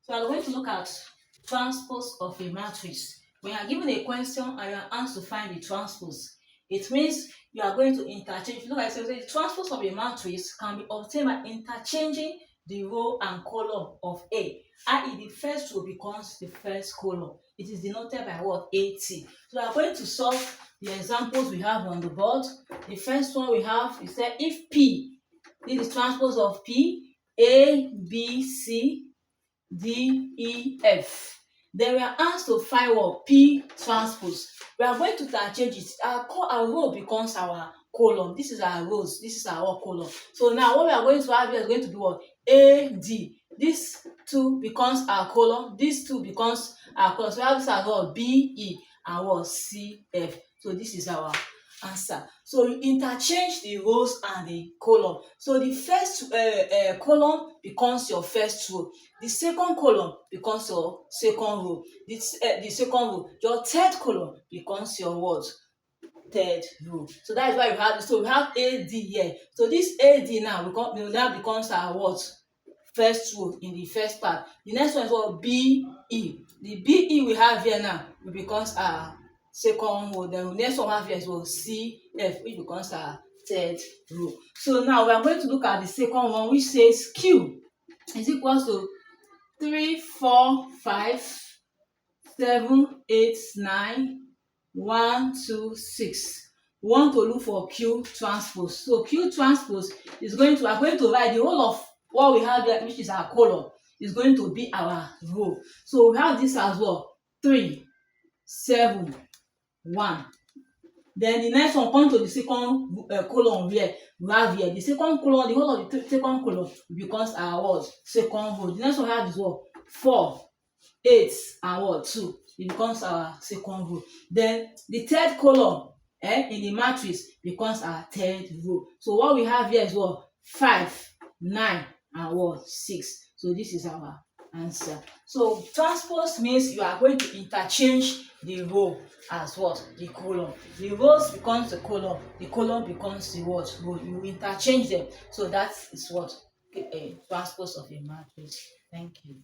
So we are going to look at transpose of a matrix. When you are given a question and you are asked to find the transpose, it means you are going to interchange. Look at it, the transpose of a matrix can be obtained by interchanging the row and column of A, i.e. the first row becomes the first column. It is denoted by what? AT. So we are going to solve the examples we have on the board. The first one we have is that if P, this is transpose of P, A, B, C, D, E, F. Then we are asked to find what? P transpose. We are going to interchange it. Our row becomes our column. This is our rows. This is our column. So now what we are going to have here is going to be what? A, D. This 2 becomes our column. This 2 becomes our column. So we have this as what? B, E, and what? C, F. So this is our answer. So you interchange the rows and the column. So the first column becomes your first row. The second column becomes your second row. The second row, your third column becomes your what? Third row. So that is why we have this. So we have AD here. So this AD now becomes our what? First row in the first part. The next one is what? BE. The BE we have here now becomes our second row. Then the next one we have here is what? CF, which becomes our third row. So now we are going to look at the second one, which says Q is equals to 3, 4, 5, 7, 8, 9, 1, 2, 6. We want to look for Q transpose. So Q transpose is we are going to write the whole of what we have here, which is our column, is going to be our row. So we have this as well: 3, 7, 1. Then the next one come to the second column here. We have here the second column, the whole of the second column becomes our what? Second row. The next one we have is what? 4, 8, and what? 2. It becomes our second row. Then the third column in the matrix becomes our third row. So what we have here is what? 5, 9, and what? 6. So this is our answer. So transpose means you are going to interchange the row as what? The column. The rows becomes the column becomes the what? Row. You interchange them. So that is what? Transpose of a matrix. Thank you.